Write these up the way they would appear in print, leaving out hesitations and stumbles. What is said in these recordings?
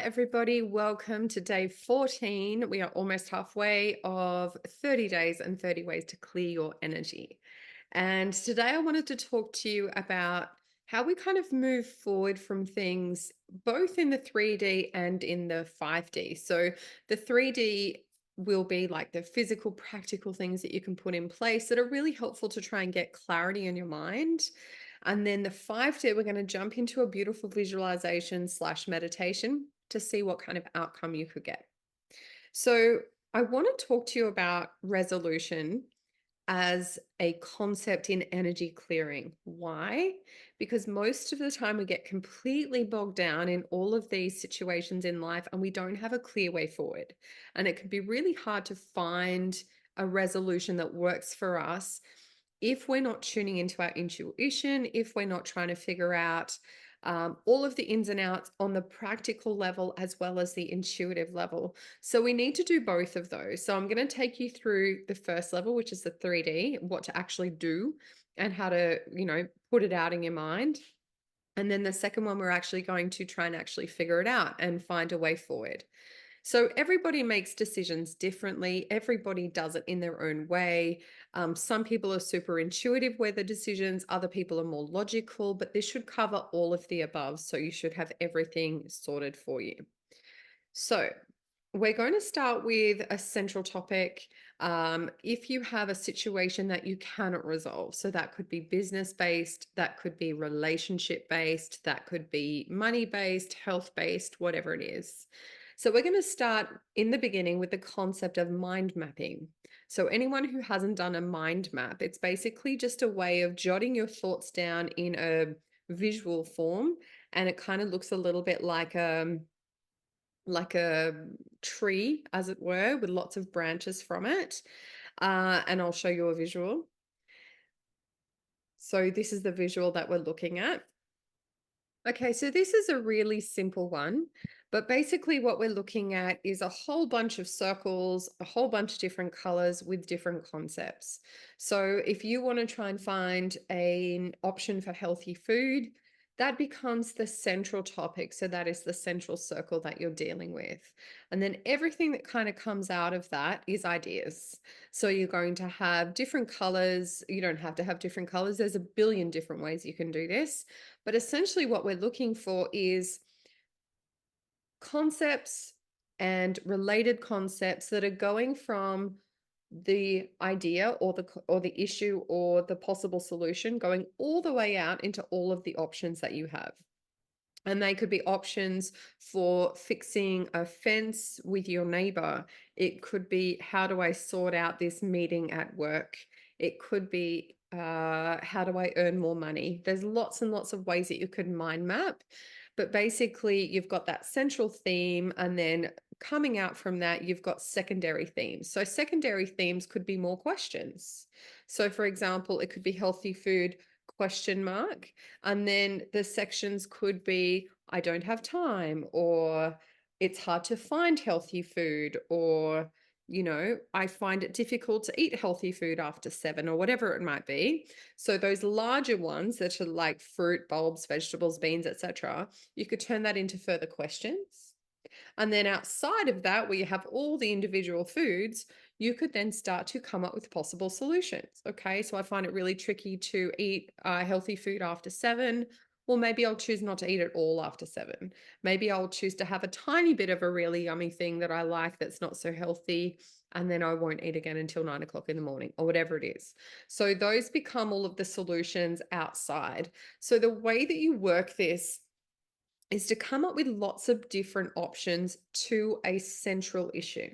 everybody. Welcome to day 14. We are almost halfway of 30 days and 30 ways to clear your energy. And today I wanted to talk to you about how we kind of move forward from things both in the 3D and in the 5D. So the 3D will be like the physical, practical things that you can put in place that are really helpful to try and get clarity in your mind. And then the 5D, we're going to jump into a beautiful visualization slash meditation to see what kind of outcome you could get. So I want to talk to you about resolution as a concept in energy clearing. Why? Because most of the time we get completely bogged down in all of these situations in life and we don't have a clear way forward. And it can be really hard to find a resolution that works for us if we're not tuning into our intuition, if we're not trying to figure out all of the ins and outs on the practical level as well as the intuitive level. So we need to do both of those. So I'm going to take you through the first level, which is the 3D, what to actually do and how to, put it out in your mind. And then the second one, we're actually going to try and actually figure it out and find a way forward. So everybody makes decisions differently. Everybody does it in their own way. Some people are super intuitive with the decisions. Other people are more logical, but this should cover all of the above. So you should have everything sorted for you. So we're going to start with a central topic. If you have a situation that you cannot resolve, so that could be business based, that could be relationship based, that could be money based, health based, whatever it is. So we're going to start in the beginning with the concept of mind mapping. So anyone who hasn't done a mind map, it's basically just a way of jotting your thoughts down in a visual form, and it kind of looks a little bit like a tree, as it were, with lots of branches from it. And I'll show you a visual. So this is the visual that we're looking at. Okay, so this is a really simple one, but basically what we're looking at is a whole bunch of circles, a whole bunch of different colors with different concepts. So if you want to try and find an option for healthy food, that becomes the central topic. So that is the central circle that you're dealing with. And then everything that kind of comes out of that is ideas. So you're going to have different colors. You don't have to have different colors. There's a billion different ways you can do this. But essentially what we're looking for is concepts and related concepts that are going from the idea or the issue or the possible solution going all the way out into all of the options that you have. And they could be options for fixing a fence with your neighbor. It could be, how do I sort out this meeting at work? It could be, how do I earn more money? There's lots and lots of ways that you could mind map. But basically, you've got that central theme, and then coming out from that, you've got secondary themes. So secondary themes could be more questions. So for example, it could be healthy food question mark, and then the sections could be I don't have time, or it's hard to find healthy food, or I find it difficult to eat healthy food after 7, or whatever it might be. So those larger ones that are like fruit, bulbs, vegetables, beans, etc., you could turn that into further questions. And then outside of that, where you have all the individual foods, you could then start to come up with possible solutions. Okay, so I find it really tricky to eat healthy food after 7. Well, maybe I'll choose not to eat it all after 7. Maybe I'll choose to have a tiny bit of a really yummy thing that I like that's not so healthy, and then I won't eat again until 9 o'clock in the morning, or whatever it is. So those become all of the solutions outside. So the way that you work this is to come up with lots of different options to a central issue.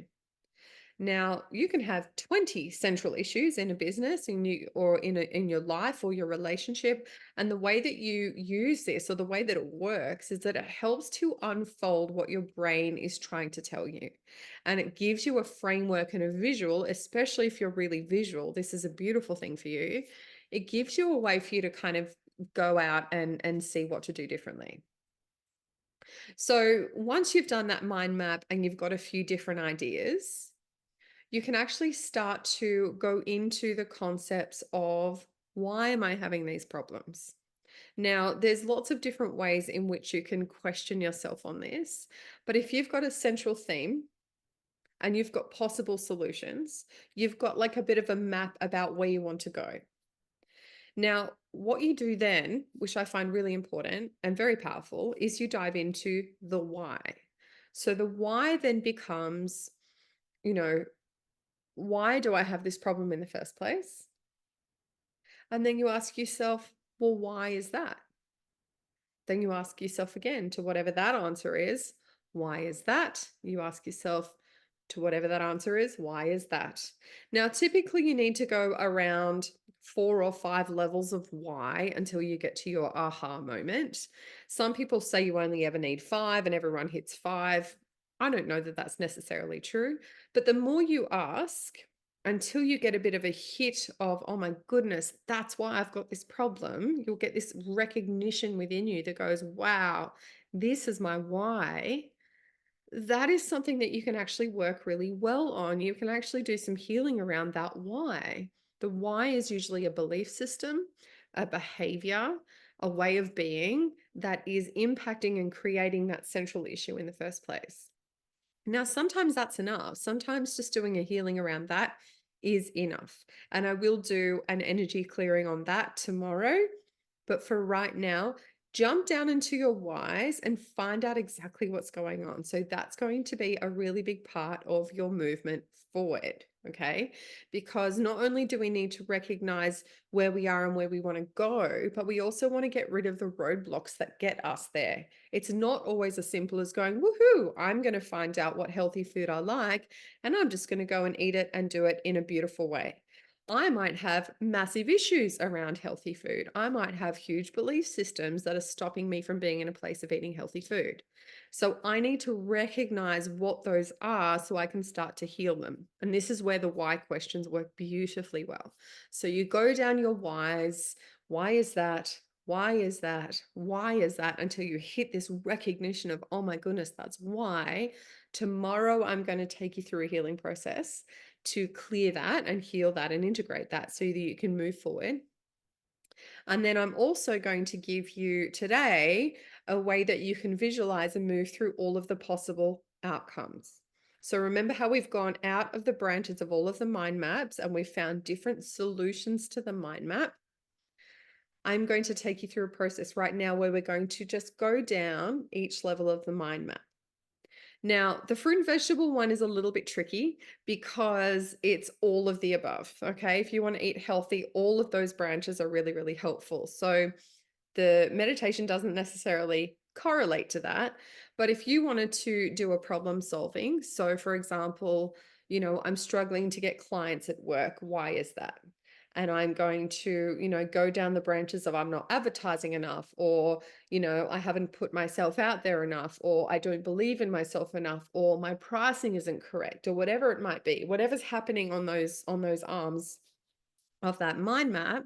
Now, you can have 20 central issues in a business or in your life or your relationship. And the way that you use this, or the way that it works, is that it helps to unfold what your brain is trying to tell you. And it gives you a framework and a visual, especially if you're really visual. This is a beautiful thing for you. It gives you a way for you to kind of go out and see what to do differently. So once you've done that mind map and you've got a few different ideas, you can actually start to go into the concepts of, why am I having these problems? Now, there's lots of different ways in which you can question yourself on this, but if you've got a central theme and you've got possible solutions, you've got like a bit of a map about where you want to go. Now, what you do then, which I find really important and very powerful, is you dive into the why. So the why then becomes, you know, why do I have this problem in the first place? And then you ask yourself, well, why is that? Then you ask yourself again to whatever that answer is, why is that? You ask yourself to whatever that answer is, why is that? Now, typically you need to go around 4 or 5 levels of why until you get to your aha moment. Some people say you only ever need 5 and everyone hits 5. I don't know that that's necessarily true, but the more you ask, until you get a bit of a hit of, oh my goodness, that's why I've got this problem, you'll get this recognition within you that goes, wow, this is my why. That is something that you can actually work really well on. You can actually do some healing around that why. The why is usually a belief system, a behavior, a way of being that is impacting and creating that central issue in the first place. Now, sometimes that's enough. Sometimes just doing a healing around that is enough. And I will do an energy clearing on that tomorrow. But for right now, jump down into your whys and find out exactly what's going on. So that's going to be a really big part of your movement forward. Okay. Because not only do we need to recognize where we are and where we want to go, but we also want to get rid of the roadblocks that get us there. It's not always as simple as going, woohoo, I'm going to find out what healthy food I like, and I'm just going to go and eat it and do it in a beautiful way. I might have massive issues around healthy food. I might have huge belief systems that are stopping me from being in a place of eating healthy food. So I need to recognize what those are so I can start to heal them. And this is where the why questions work beautifully well. So you go down your whys. Why is that? Why is that? Why is that? Until you hit this recognition of, oh my goodness, that's why. Tomorrow, I'm going to take you through a healing process to clear that and heal that and integrate that so that you can move forward. And then I'm also going to give you today a way that you can visualize and move through all of the possible outcomes. So remember how we've gone out of the branches of all of the mind maps and we've found different solutions to the mind map. I'm going to take you through a process right now where we're going to just go down each level of the mind map. Now, the fruit and vegetable one is a little bit tricky because it's all of the above. Okay. If you want to eat healthy, all of those branches are really, really helpful. So the meditation doesn't necessarily correlate to that. But if you wanted to do a problem solving, so for example, I'm struggling to get clients at work. Why is that? And I'm going to, go down the branches of I'm not advertising enough, or, I haven't put myself out there enough, or I don't believe in myself enough, or my pricing isn't correct, or whatever it might be, whatever's happening on those arms of that mind map.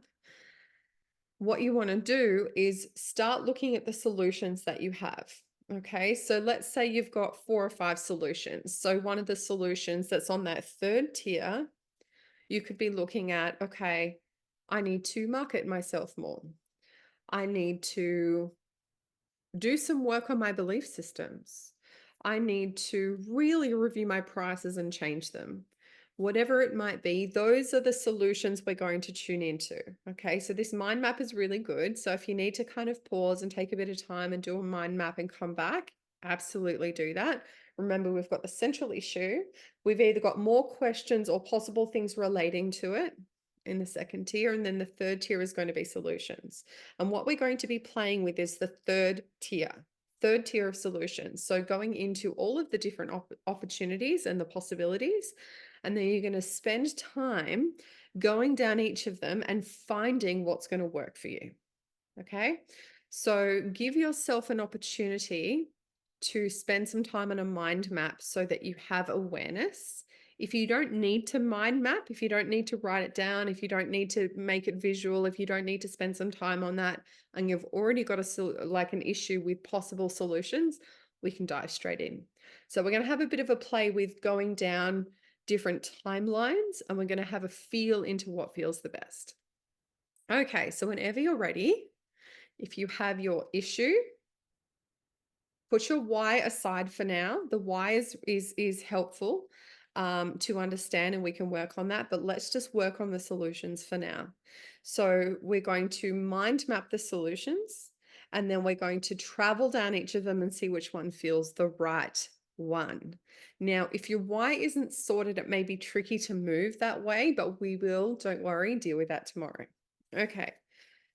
What you want to do is start looking at the solutions that you have. Okay, so let's say you've got 4 or 5 solutions. So one of the solutions that's on that third tier, you could be looking at, okay, I need to market myself more. I need to do some work on my belief systems. I need to really review my prices and change them. Whatever it might be, those are the solutions we're going to tune into. Okay, so this mind map is really good. So if you need to kind of pause and take a bit of time and do a mind map and come back, absolutely do that. Remember, we've got the central issue. We've either got more questions or possible things relating to it in the second tier, and then the third tier is going to be solutions. And what we're going to be playing with is the third tier of solutions. So going into all of the different opportunities and the possibilities, and then you're going to spend time going down each of them and finding what's going to work for you. Okay. So give yourself an opportunity to spend some time on a mind map so that you have awareness. If you don't need to mind map, if you don't need to write it down, if you don't need to make it visual, if you don't need to spend some time on that, and you've already got an issue with possible solutions, we can dive straight in. So we're going to have a bit of a play with going down different timelines, and we're going to have a feel into what feels the best. Okay, so whenever you're ready, If you have your issue, put your why aside for now. The why is helpful to understand, and we can work on that. But let's just work on the solutions for now. So we're going to mind map the solutions, and then we're going to travel down each of them and see which one feels the right one. Now, if your why isn't sorted, it may be tricky to move that way, but we will, don't worry, deal with that tomorrow. Okay.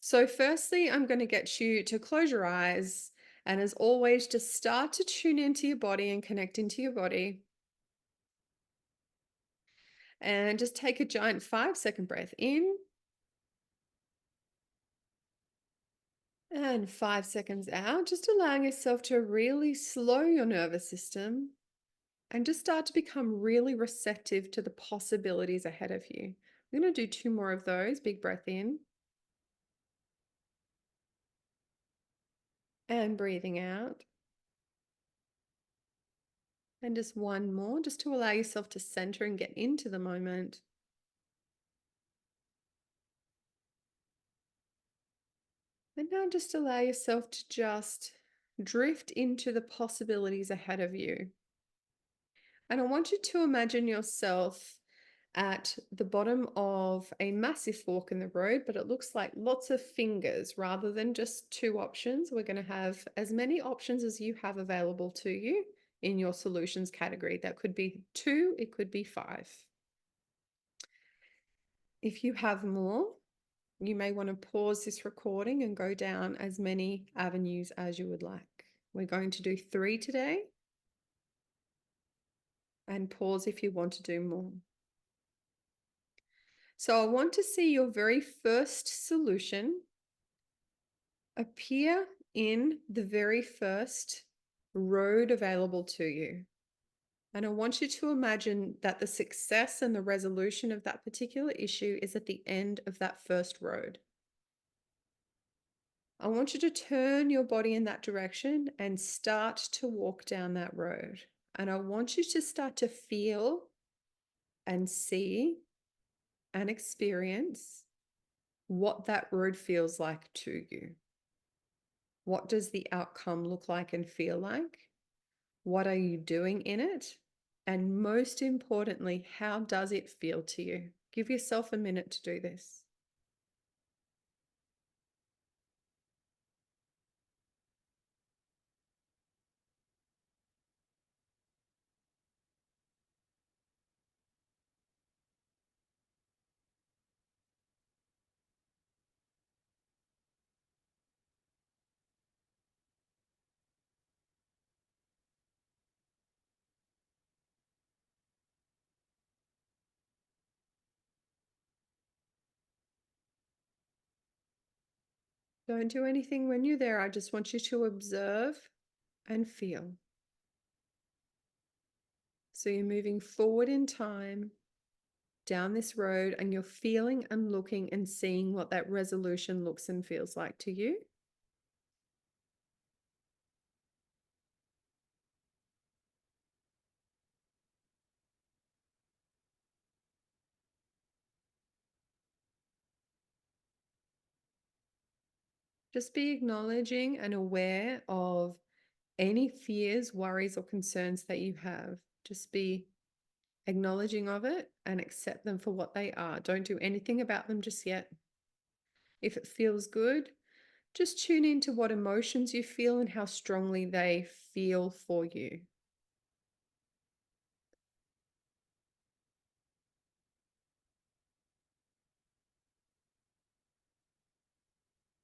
So firstly, I'm going to get you to close your eyes. And as always, just start to tune into your body and connect into your body. And just take a giant 5-second breath in. And 5 seconds out, just allowing yourself to really slow your nervous system and just start to become really receptive to the possibilities ahead of you. I'm going to do 2 more of those. Big breath in and breathing out. And just 1 more, just to allow yourself to center and get into the moment. And now just allow yourself to just drift into the possibilities ahead of you. And I want you to imagine yourself at the bottom of a massive fork in the road, but it looks like lots of fingers rather than just 2 options. We're going to have as many options as you have available to you in your solutions category. That could be 2, it could be 5. If you have more, you may want to pause this recording and go down as many avenues as you would like. We're going to do 3 today, and pause if you want to do more. So I want to see your very first solution appear in the very first road available to you. And I want you to imagine that the success and the resolution of that particular issue is at the end of that first road. I want you to turn your body in that direction and start to walk down that road. And I want you to start to feel and see and experience what that road feels like to you. What does the outcome look like and feel like? What are you doing in it? And most importantly, how does it feel to you? Give yourself a minute to do this. Don't do anything when you're there. I just want you to observe and feel. So you're moving forward in time down this road, and you're feeling and looking and seeing what that resolution looks and feels like to you. Just be acknowledging and aware of any fears, worries, or concerns that you have. Just be acknowledging of it and accept them for what they are. Don't do anything about them just yet. If it feels good, just tune into what emotions you feel and how strongly they feel for you.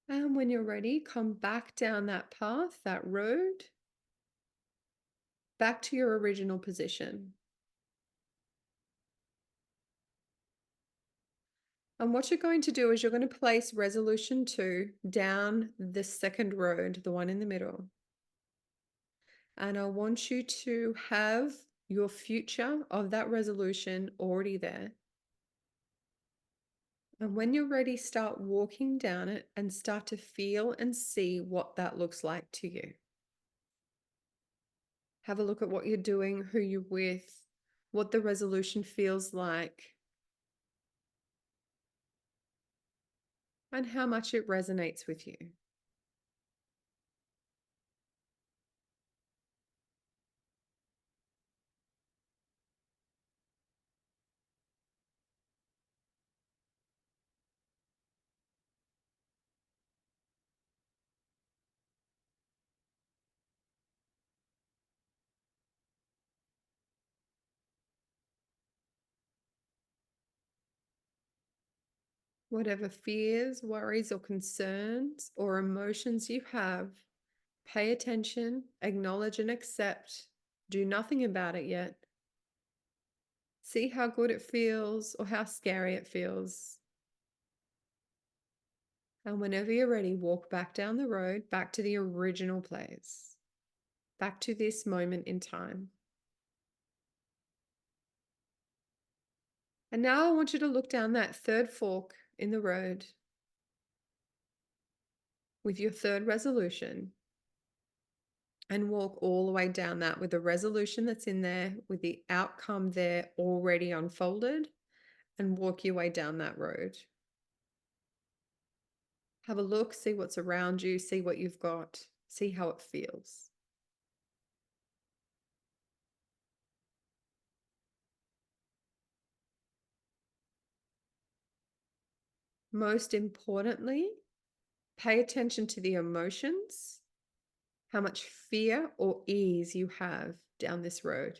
And when you're ready, come back down that path, that road, back to your original position. And what you're going to do is you're going to place resolution 2 down the second road, the one in the middle. And I want you to have your future of that resolution already there. And when you're ready, start walking down it and start to feel and see what that looks like to you. Have a look at what you're doing, who you're with, what the resolution feels like, and how much it resonates with you. Whatever fears, worries, or concerns or emotions you have, pay attention, acknowledge, and accept. Do nothing about it yet. See how good it feels or how scary it feels. And whenever you're ready, walk back down the road, back to the original place, back to this moment in time. And now I want you to look down that third fork in the road with your third resolution and walk all the way down that with the resolution that's in there, with the outcome there already unfolded, and walk your way down that road. Have a look, see what's around you, see what you've got, see how it feels. Most importantly, pay attention to the emotions, how much fear or ease you have down this road.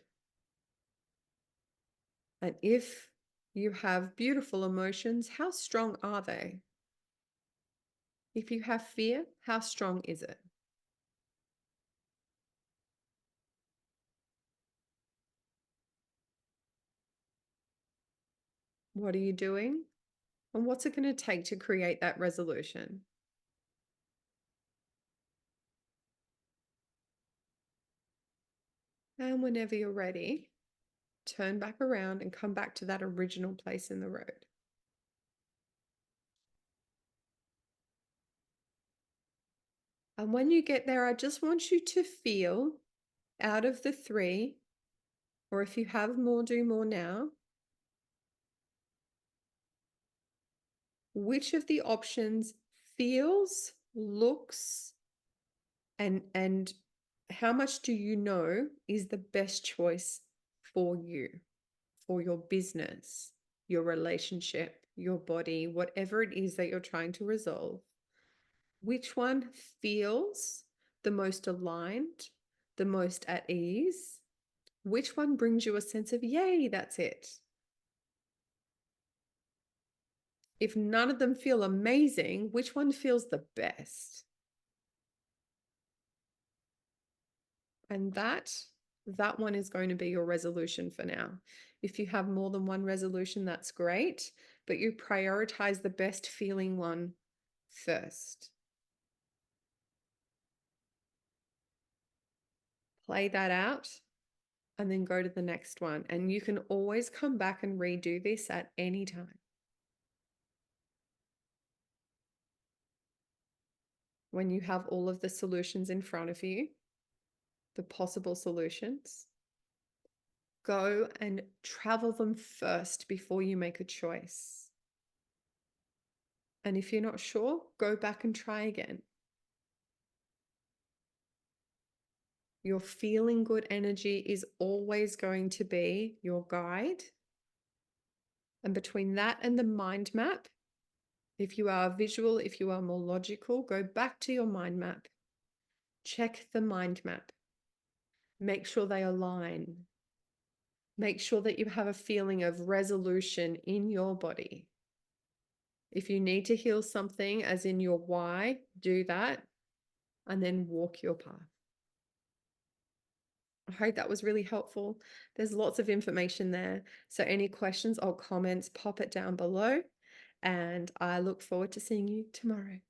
And if you have beautiful emotions, how strong are they? If you have fear, how strong is it? What are you doing? And what's it going to take to create that resolution? And whenever you're ready, turn back around and come back to that original place in the road. And when you get there, I just want you to feel out of the three, or if you have more, do more now. Which of the options feels, looks, and how much do you know is the best choice for you, for your business, your relationship, your body, whatever it is that you're trying to resolve? Which one feels the most aligned, the most at ease? Which one brings you a sense of, yay, that's it? If none of them feel amazing, which one feels the best? And that one is going to be your resolution for now. If you have more than one resolution, that's great, but you prioritize the best feeling one first. Play that out and then go to the next one. And you can always come back and redo this at any time. When you have all of the solutions in front of you, the possible solutions, go and travel them first before you make a choice. And if you're not sure, go back and try again. Your feeling good energy is always going to be your guide. And between that and the mind map, if you are visual, if you are more logical, go back to your mind map. Check the mind map. Make sure they align. Make sure that you have a feeling of resolution in your body. If you need to heal something, as in your why, do that and then walk your path. I hope that was really helpful. There's lots of information there. So any questions or comments, pop it down below. And I look forward to seeing you tomorrow.